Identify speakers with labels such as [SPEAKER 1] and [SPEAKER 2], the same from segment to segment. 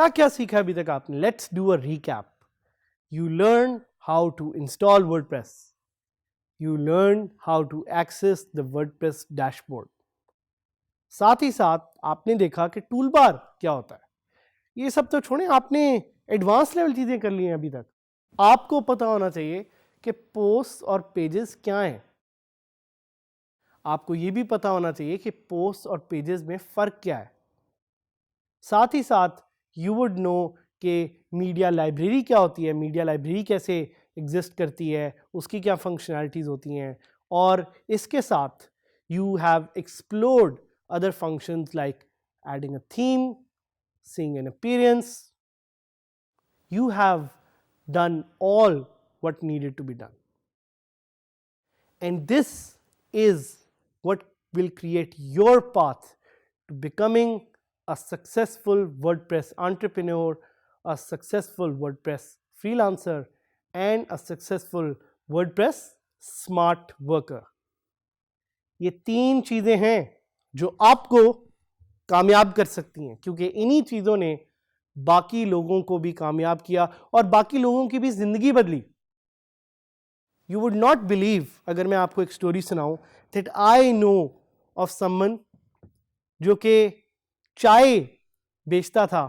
[SPEAKER 1] क्या क्या सीखा अभी तक आपने? Let's do a recap. You learn how to install WordPress. You learn how to access the WordPress dashboard. साथ ही साथ आपने देखा कि टूल बार क्या होता है. ये सब तो छोड़ें, आपने एडवांस लेवल चीज़ें कर ली हैं अभी तक. आपको पता होना चाहिए कि पोस्ट और पेजेस क्या हैं. आपको ये भी पता होना चाहिए कि पोस्ट और पेजेस में फ़र्क क्या है. साथ ही साथ यू वुड नो कि मीडिया लाइब्रेरी क्या होती है, मीडिया लाइब्रेरी कैसे एग्जिस्ट करती है, उसकी क्या फंक्शनैलिटीज़ होती हैं, और इसके साथ you have explored other functions like adding a theme, seeing an appearance. You have done all what needed to be done. And this is what will create your path to becoming a successful WordPress entrepreneur, a successful WordPress freelancer, and a successful WordPress smart worker. ये 3 चीज़ें हैं जो आपको कामयाब कर सकती हैं, क्योंकि इन्हीं चीज़ों ने बाकी लोगों को भी कामयाब किया और बाकी लोगों की भी ज़िंदगी बदली. यू वुड नॉट बिलीव, अगर मैं आपको एक स्टोरी सुनाऊं, that I know of someone जो कि चाय बेचता था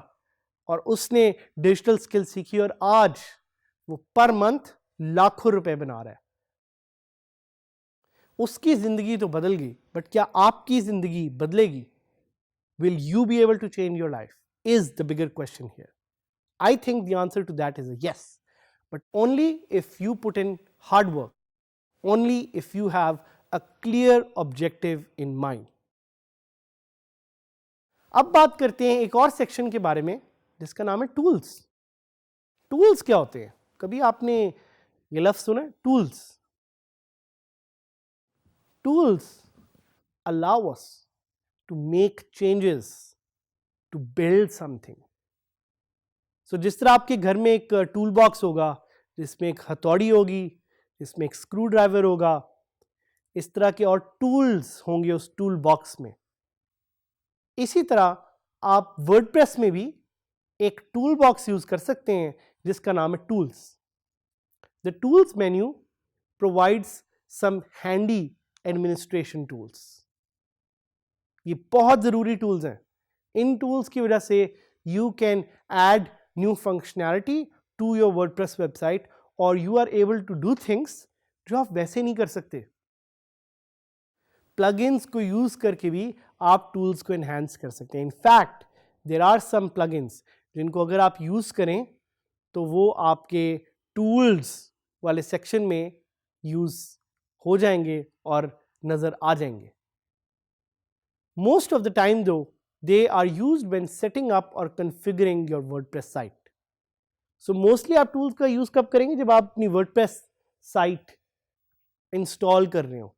[SPEAKER 1] और उसने डिजिटल स्किल सीखी और आज वो पर मंथ लाखों रुपए बना रहा है. उसकी ज़िंदगी तो बदल गई, बट क्या आपकी ज़िंदगी बदलेगी? Will you be able to change your life? Is the bigger question here. I think the answer to that is a yes, but only if you put in hard work, only if you have a clear objective in mind. अब बात करते हैं एक और section के बारे में जिसका नाम है टूल्स. टूल्स क्या होते हैं? कभी आपने ये लफ्ज़ सुना है, tools? Tools allow us to make changes, to build something. So जिस तरह आपके घर में एक टूल बॉक्स होगा जिसमें एक हथौड़ी होगी, जिसमें एक स्क्रू ड्राइवर होगा, इस तरह के और टूल्स होंगे उस टूल बॉक्स में. इसी तरह आप वर्डप्रेस में भी एक टूल बॉक्स यूज कर सकते हैं जिसका नाम है tools. The tools menu provides some handy administration tools. ये बहुत ज़रूरी टूल्स हैं. इन टूल्स की वजह से you can add new functionality to your WordPress website और you are able to do things जो आप वैसे नहीं कर सकते. प्लगइन्स को यूज़ करके भी आप टूल्स को एनहांस कर सकते हैं. In fact there are some plugins जिनको अगर आप यूज़ करें तो वो आपके टूल्स वाले सेक्शन में यूज़ हो जाएंगे और नज़र आ जाएंगे. Most of the time though, they are used when setting up or configuring your WordPress site. So mostly आप tools का use कब करेंगे? जब आप अपनी WordPress site install कर रहे हो.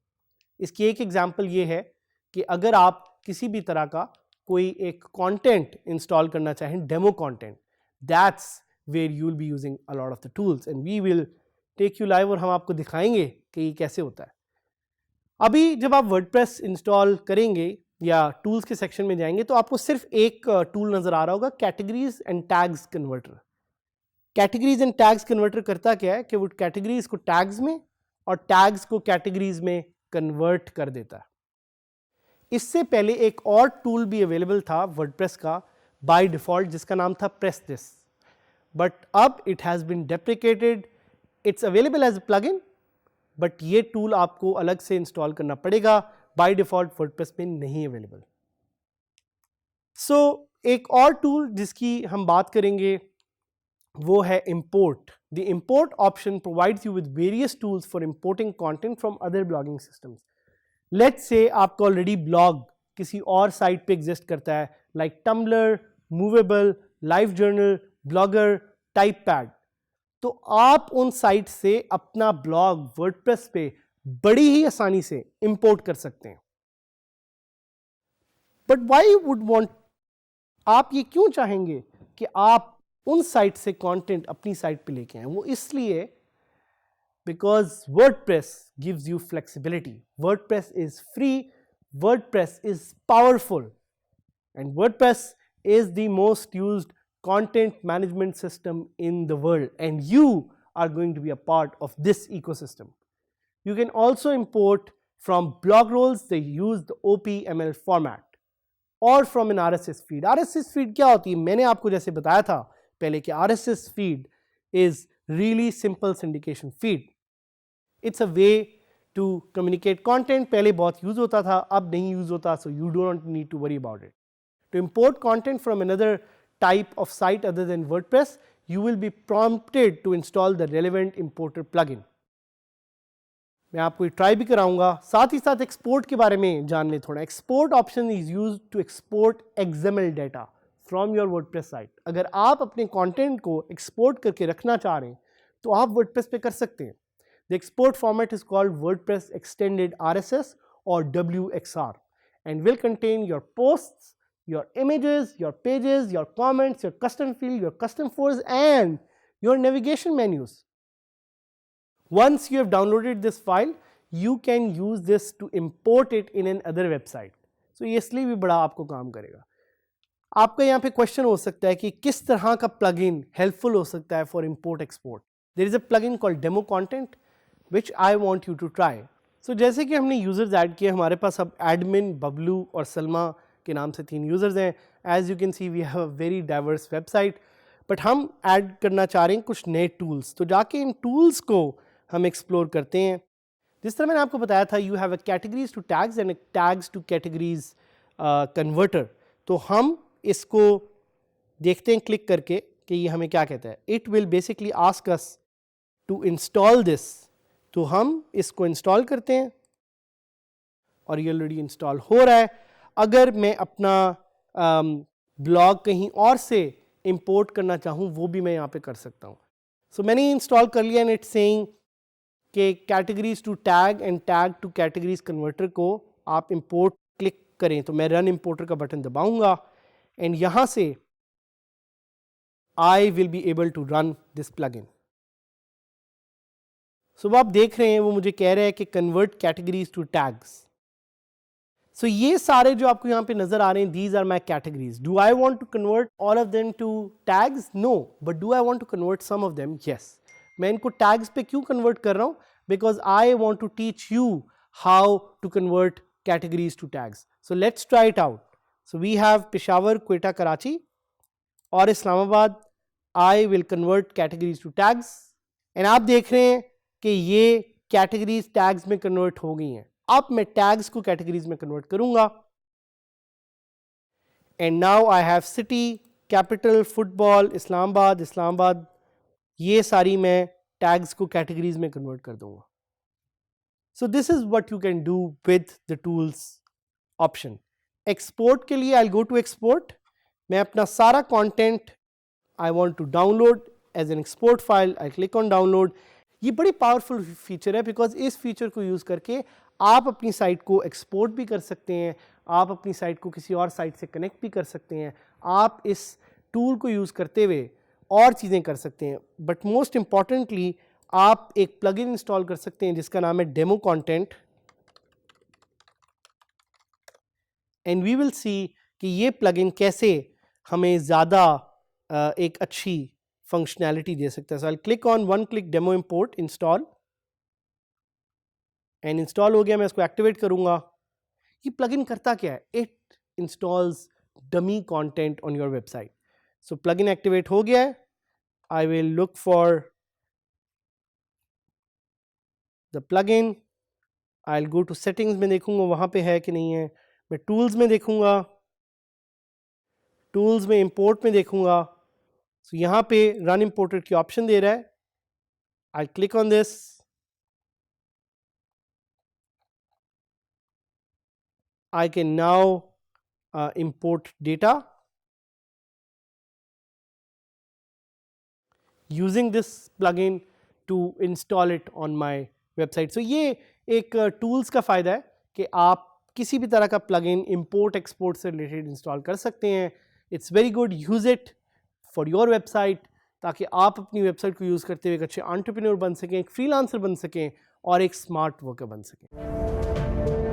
[SPEAKER 1] इसकी एक एग्जाम्पल ये है कि अगर आप किसी भी तरह का कोई एक कंटेंट इंस्टॉल करना चाहें, demo content, that's where you will be using a lot of the tools and we will take you live और हम आपको दिखाएंगे कि ये कैसे होता है. अभी जब आप वर्डप्रेस इंस्टॉल करेंगे या टूल्स के सेक्शन में जाएंगे तो आपको सिर्फ एक टूल नज़र आ रहा होगा, categories and tags converter. Categories and tags converter करता क्या है कि वो कैटेगरीज को टैग्स में और टैग्स को कैटेगरीज में कन्वर्ट कर देता है. इससे पहले एक और टूल भी अवेलेबल था वर्डप्रेस का बाय डिफॉल्ट जिसका नाम था प्रेस दिस, बट अब it has been deprecated. It's available as a plugin, but ये टूल आपको अलग से इंस्टॉल करना पड़ेगा, बाय डिफॉल्ट वर्डप्रेस में नहीं अवेलेबल. सो एक और टूल जिसकी हम बात करेंगे वो है import. The import option provides you with various tools for importing content from other blogging systems. Let's say आपका ऑलरेडी ब्लॉग किसी और साइट पे एग्जिस्ट करता है, like Tumblr, Movable, LiveJournal, Blogger, TypePad. तो आप उन साइट से अपना ब्लॉग वर्डप्रेस पे बड़ी ही आसानी से इंपोर्ट कर सकते हैं. बट व्हाई वुड वांट, आप ये क्यों चाहेंगे कि आप उन साइट से कंटेंट अपनी साइट पे लेके आए? वो इसलिए because WordPress gives you flexibility. WordPress is free, WordPress is powerful, and WordPress is the most used content management system in the world, and you are going to be a part of this ecosystem. You can also import from blog roles. They use the OPML format, or from an RSS feed. RSS feed क्या होती है? मैंने आपको जैसे बताया था पहले कि RSS feed is really simple syndication feed. It's a way to communicate content. पहले बहुत यूज होता था, अब नहीं यूज होता, so you don't need to worry about it. To import content from another type of site other than WordPress, you will be prompted to install the relevant importer plugin. मैं आपको try भी कराऊंगा, साथ ही साथ export के बारे में जान लें थोड़ा. Export option is used to export XML data from your WordPress site. अगर आप अपने कंटेंट को एक्सपोर्ट करके रखना चाह रहे हैं तो आप वर्डप्रेस पे कर सकते हैं. The export format is called WordPress extended RSS और WXR and will contain your posts, your images, your pages, your comments, your custom field, your custom forms and your navigation menus. Once you have downloaded this file, you can use this to import it in another website. So ये इसलिए भी बड़ा आपको काम करेगा. आपका यहाँ पे क्वेश्चन हो सकता है कि किस तरह का प्लगइन हेल्पफुल हो सकता है for import export. There is a plugin called demo content which I want you to try. So जैसे कि हमने यूजर्स ऐड किए, हमारे पास अब एडमिन, बबलू और सलमा के नाम से 3 यूजर्स हैं. As you can see we have a very diverse website, but हम ऐड करना चाह रहे हैं कुछ नए टूल्स. तो जाके इन टूल्स को हम एक्सप्लोर करते हैं. जिस तरह मैंने आपको बताया था, you have a categories to tags and tags to categories converter. तो हम इसको देखते हैं क्लिक करके कि ये हमें क्या कहता है. It will basically ask us to install this. तो हम इसको इंस्टॉल करते हैं और ये ऑलरेडी इंस्टॉल हो रहा है. अगर मैं अपना ब्लॉग कहीं और से इंपोर्ट करना चाहूँ वो भी मैं यहाँ पे कर सकता हूँ. सो मैंने इंस्टॉल कर लिया एंड इट्स सेइंग कि categories to tag and tag to categories converter को आप इंपोर्ट क्लिक करें. तो मैं रन इंपोर्टर का बटन दबाऊंगा एंड यहाँ से I will be able to run this plugin. So आप देख रहे हैं वो मुझे कह रहा है कि कन्वर्ट कैटेगरीज टू टैग्स. सो ये सारे जो आपको यहाँ पे नजर आ रहे हैं, these are my categories. Do I want to convert all of them to tags? No. But do I want to convert some of them? Yes. मैं इनको टैग्स पे क्यों कन्वर्ट कर रहा हूँ? Because I want to teach you how to convert categories to tags. So let's try it out. So we have Peshawar, Quetta, Karachi और Islamabad. I will convert categories to tags and आप देख रहे हैं कि ये कैटेगरीज टैग्स में कन्वर्ट हो गई हैं. अब मैं टैग्स को कैटेगरीज में कन्वर्ट करूंगा and now I have city, capital, football, Islamabad, Islamabad. ये सारी मैं टैग्स को कैटेगरीज में कन्वर्ट कर दूंगा. So this is what you can do with the tools option. Export के लिए आई गो टू एक्सपोर्ट. मैं अपना सारा content I want to download as an export file. I click on download. ये बड़ी पावरफुल फीचर है because इस feature को यूज करके आप अपनी साइट को एक्सपोर्ट भी कर सकते हैं, आप अपनी साइट को किसी और साइट से कनेक्ट भी कर सकते हैं, आप इस टूल को यूज करते हुए और चीज़ें कर सकते हैं. बट मोस्ट इंपॉर्टेंटली आप एक प्लगइन इंस्टॉल कर सकते हैं जिसका नाम है demo content and we will see कि ये प्लगइन कैसे हमें ज़्यादा एक अच्छी फंक्शनैलिटी दे सकता है. So I click on one click demo import install and install हो गया. मैं इसको एक्टिवेट करूंगा. ये प्लगइन करता क्या है? It installs dummy content on your website. So plugin activate हो गया है. I will look for the plugin. I will go to settings में देखूंगा वहां पे है कि नहीं है. मैं टूल्स में देखूंगा, टूल्स में इंपोर्ट में देखूंगा. सो यहाँ पे रन इंपोर्टर की ऑप्शन दे रहा है. आई click on this. I can now import data using this plugin to install it on my website. So ये एक tools का फ़ायदा है कि आप किसी भी तरह का plugin import export से related install कर सकते हैं. It's very good. Use it for your website ताकि आप अपनी वेबसाइट को यूज़ करते हुए एक अच्छे एंटरप्रेन्योर बन सकें, एक फ्रीलांसर बन सकें और एक स्मार्ट वर्कर बन सकें.